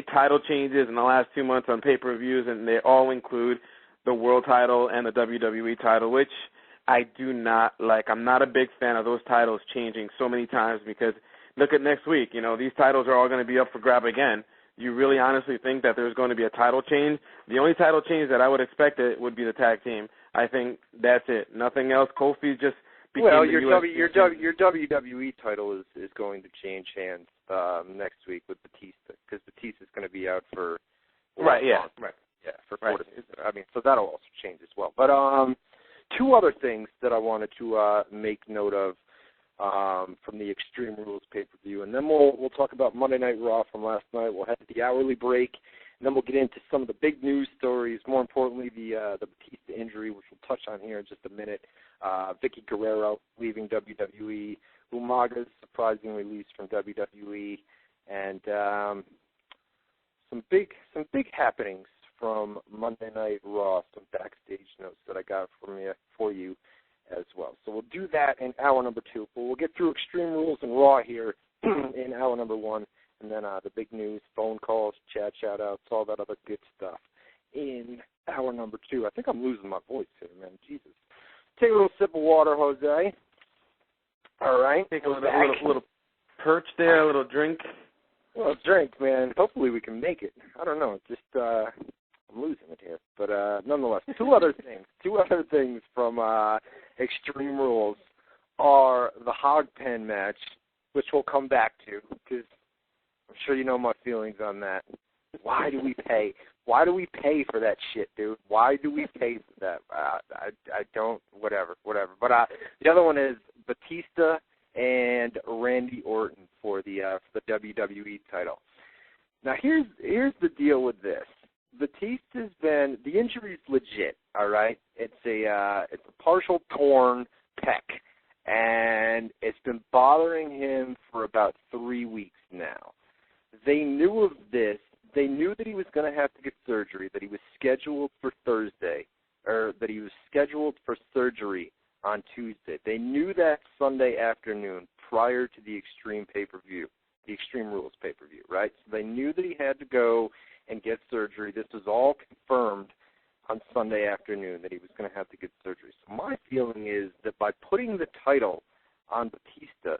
8 title changes in the last 2 months on pay-per-views, and they all include the world title and the WWE title, which I do not like. I'm not a big fan of those titles changing so many times because look at next week. These titles are all going to be up for grab again. You really honestly think that there's going to be a title change? The only title change that I would expect would be the tag team. I think that's it. Nothing else. Kofi just became your WWE title is going to change hands next week with Batista because Batista's going to be out for for 4 to 6. I mean, so that'll also change as well. But 2 other things that I wanted to make note of from the Extreme Rules pay-per-view, and then we'll talk about Monday Night Raw from last night. We'll head to the hourly break, and then we'll get into some of the big news stories. More importantly, the Batista injury, which we'll touch on here in just a minute. Vicky Guerrero leaving WWE, Umaga's surprising release from WWE, and some big happenings from Monday Night Raw, some backstage notes that I got for you as well. So we'll do that in hour number 2. But we'll get through Extreme Rules and Raw here in hour number 1, and then the big news, phone calls, chat shout-outs, all that other good stuff in hour number 2. I think I'm losing my voice here, man. Jesus. Take a little sip of water, Jose. All right. Take a little perch there, a little drink. Well, drink, man. Hopefully we can make it. I don't know. Just I'm losing it here. But nonetheless, 2 other things from Extreme Rules are the hog pen match, which we'll come back to because I'm sure you know my feelings on that. Why do we pay? Why do we pay for that shit, dude? Why do we pay for that? I don't, whatever. But the other one is Batista and Randy Orton for the WWE title. Now, here's the deal with this. Batista's the injury's legit, all right? It's a partial torn pec, and it's been bothering him for about 3 weeks now. They knew of this. They knew that he was going to have to get surgery, that he was scheduled for Thursday, or that he was scheduled for surgery on Tuesday. They knew that Sunday afternoon prior to the Extreme pay-per-view, the Extreme Rules pay-per-view, right? So they knew that he had to go and get surgery. This was all confirmed on Sunday afternoon that he was going to have to get surgery. So my feeling is that by putting the title on Batista,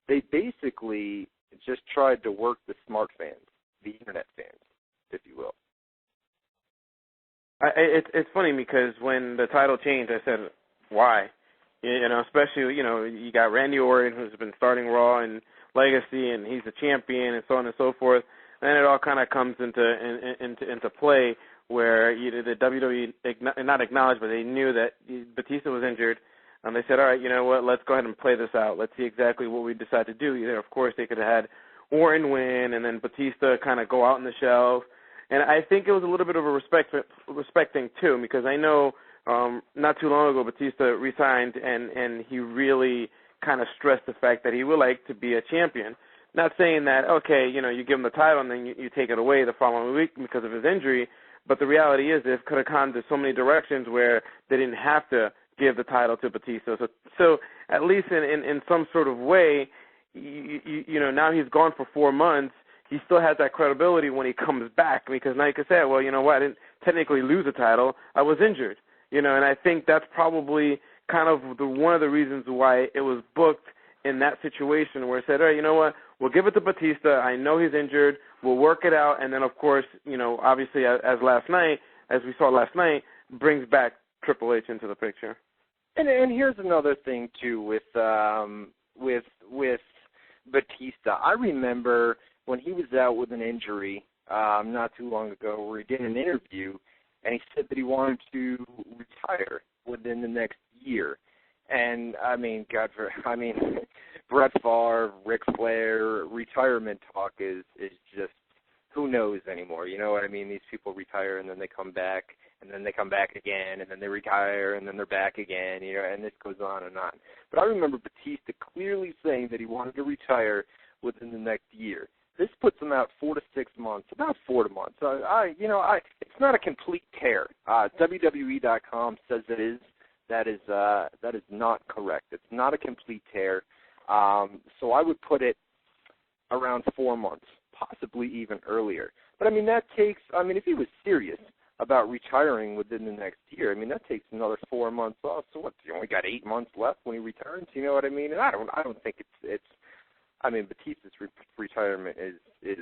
they basically just tried to work the smart fans, the internet fans, if you will. It's funny because when the title changed, I said, why? Especially, you got Randy Orton, who's been starting Raw and Legacy, and he's a champion, and so on and so forth. Then it all kind of comes into play where the WWE not acknowledged, but they knew that Batista was injured. They said, all right, you know what, let's go ahead and play this out. Let's see exactly what we decide to do. Either, of course, they could have had Orton win and then Batista kind of go out on the shelf. And I think it was a little bit of a respect thing, too, because I know not too long ago Batista resigned, and he really kind of stressed the fact that he would like to be a champion. Not saying that, okay, you give him the title and then you take it away the following week because of his injury, but the reality is it could have gone to so many directions where they didn't have to give the title to Batista. So at least in some sort of way, now he's gone for 4 months. He still has that credibility when he comes back because now you can say, well, you know what, I didn't technically lose the title. I was injured. And I think that's probably kind of one of the reasons why it was booked in that situation where it said, all right, you know what, we'll give it to Batista. I know he's injured. We'll work it out. And then, of course, obviously as we saw last night, brings back Triple H into the picture. And here's another thing, too, with Batista. I remember when he was out with an injury not too long ago where he did an interview, and he said that he wanted to retire within the next year. And, Brett Favre, Ric Flair, retirement talk is just, who knows anymore, you know what I mean? These people retire and then they come back, and then they come back again, and then they retire, and then they're back again, and this goes on and on. But I remember Batista clearly saying that he wanted to retire within the next year. This puts him out 4 to 6 months, about 4 months. It's not a complete tear. WWE.com says it is. That is not correct. It's not a complete tear. So I would put it around 4 months, possibly even earlier. But, I mean, that takes, I mean, if he was serious about retiring within the next year, I mean, that takes another 4 months off. So what, you only got 8 months left when he returns, you know what I mean? And I don't think it's I mean, Batista's retirement is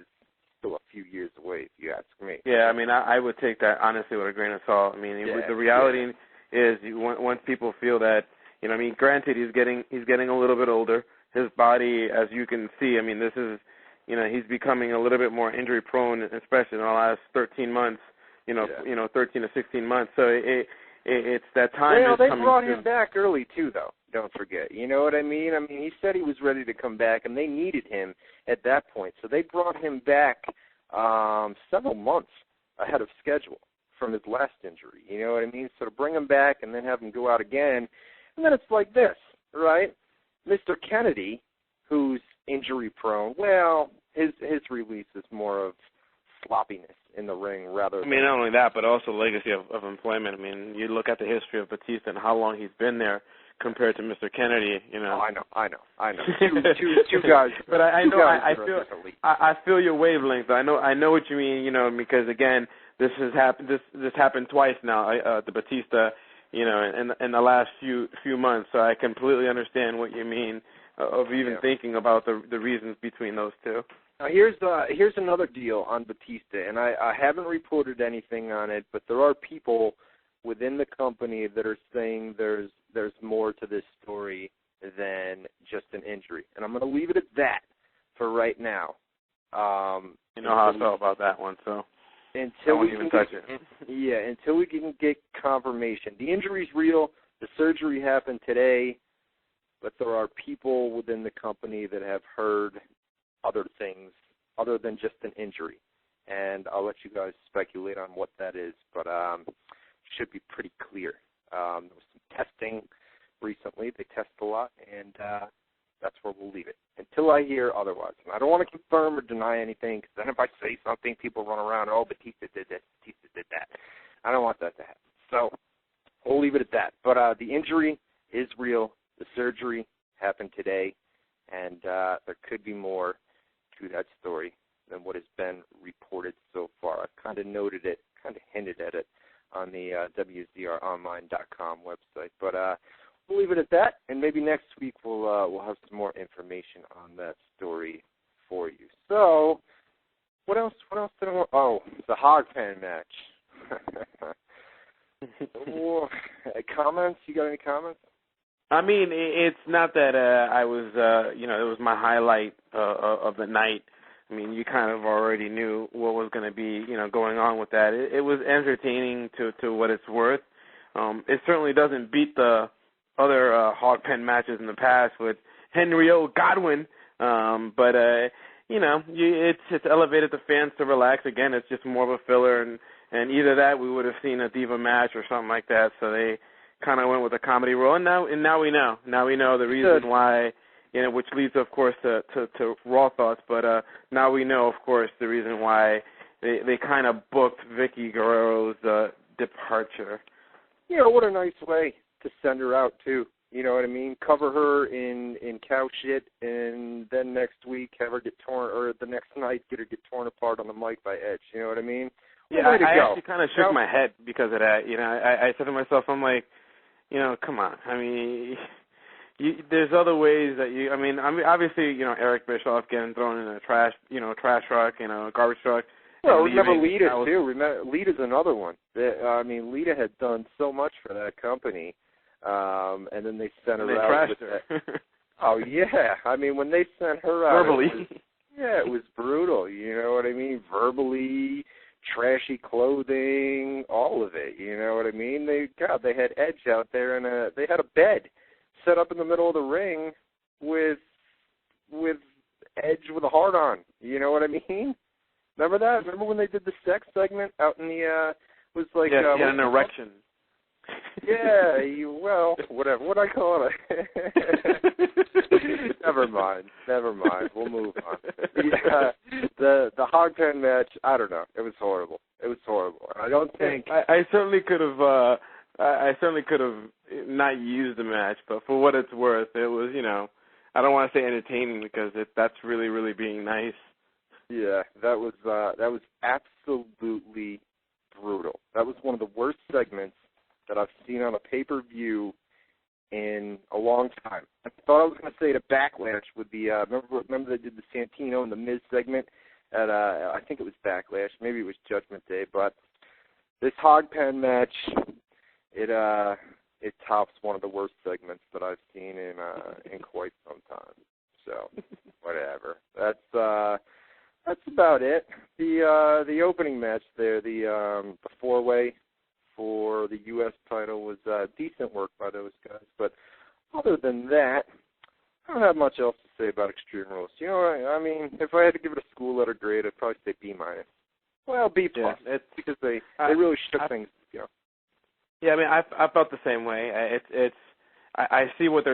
still a few years away, if you ask me. Yeah, I mean, I would take that, honestly, with a grain of salt. I mean, the reality is once people feel that, you know, I mean, granted, he's getting a little bit older. His body, as you can see, I mean, this is, you know, he's becoming a little bit more injury prone, especially in the last 13 months. You know, 13 to 16 months. So it's that time. Well, is they coming brought soon. him back early too, though. Don't forget. You know what I mean? I mean, he said he was ready to come back, and they needed him at that point. So they brought him back several months ahead of schedule from his last injury. You know what I mean? So to bring him back and then have him go out again, and then it's like this, right? Mr. Kennedy, who's injury prone, well, his release is more of sloppiness in the ring rather than... I mean, not only that, but also legacy of employment. I mean, you look at the history of Batista and how long he's been there compared to Mr. Kennedy, you know. Oh, I know. Two guys. But I feel your wavelength. I know what you mean, you know, because again, this happened twice now, the Batista, you know, in the last few months. So I completely understand what you mean of even thinking about the reasons between those two. Now here's another deal on Batista, and I haven't reported anything on it, but there are people within the company that are saying there's more to this story than just an injury, and I'm going to leave it at that for right now. You know how I felt about that one, so until I won't even touch it. Yeah, until we can get confirmation. The injury's real. The surgery happened today, but there are people within the company that have heard other things other than just an injury, and I'll let you guys speculate on what that is, but should be pretty clear. There was some testing recently. They test a lot, and that's where we'll leave it until I hear otherwise. And I don't want to confirm or deny anything, because then if I say something, people run around, oh, Batista did this, Batista did that. I don't want that to happen. So we'll leave it at that. But the injury is real. The surgery happened today, and there could be more to that story than what has been reported so far. I've kind of noted it, kind of hinted at it on the WZROnline.com website. But we'll leave it at that, and maybe next week we'll have some more information on that story for you. So, what else did I want? Oh, the hog pen match. Comments? You got any comments? I mean, it's not that I was, you know, it was my highlight of the night. I mean, you kind of already knew what was going to be, you know, going on with that. It was entertaining to what it's worth. It certainly doesn't beat the other hog pen matches in the past with Henry O. Godwin, but you know, it's elevated the fans to relax. Again, it's just more of a filler, and either that we would have seen a diva match or something like that. So they kind of went with a comedy role, and now we know. Now we know the reason why, you know, which leads, of course, to Raw thoughts. But now we know, of course, the reason why they kind of booked Vicky Guerrero's departure. You know, what a nice way to send her out too. You know what I mean? Cover her in cow shit, and then next week have her get torn, or the next night get torn apart on the mic by Edge. You know what I mean? Yeah, I actually kind of shook my head because of that. You know, I said to myself, I'm like, you know, come on. I mean, there's other ways that I mean, obviously, you know, Eric Bischoff getting thrown in a trash truck, you know, garbage truck. Well, remember Lita too. Lita's another one. I mean, Lita had done so much for that company, and then they sent her out. Trashed her. Oh yeah, I mean, when they sent her out, verbally. It was brutal. You know what I mean? Verbally. Trashy clothing, all of it. You know what I mean? They had Edge out there, and they had a bed set up in the middle of the ring with Edge with a heart on. You know what I mean? Remember that? Remember when they did the sex segment out in the was like he had an erection. Yeah, well, whatever. What I call it? Never mind. We'll move on. The hog pen match, I don't know. It was horrible. I don't think I certainly could have. I certainly could have not used the match, but for what it's worth, it was, you know, I don't want to say entertaining because that's really, really being nice. Yeah, that was absolutely brutal. That was one of the worst segments that I've seen on a pay-per-view in a long time. I thought I was going to say the Backlash would be, remember they did the Santino and the Miz segment at, I think it was Backlash, maybe it was Judgment Day, but this hog pen match, it tops one of the worst segments that I've seen in quite some time. So, whatever. That's about it. The opening match there, the four-way for the U.S. title was decent work by those guys. But other than that, I don't have much else to say about Extreme Rules. You know, I mean, if I had to give it a school letter grade, I'd probably say B-. Well, B+, because they really shook things, you know. Yeah, I mean, I felt the same way. I see what they're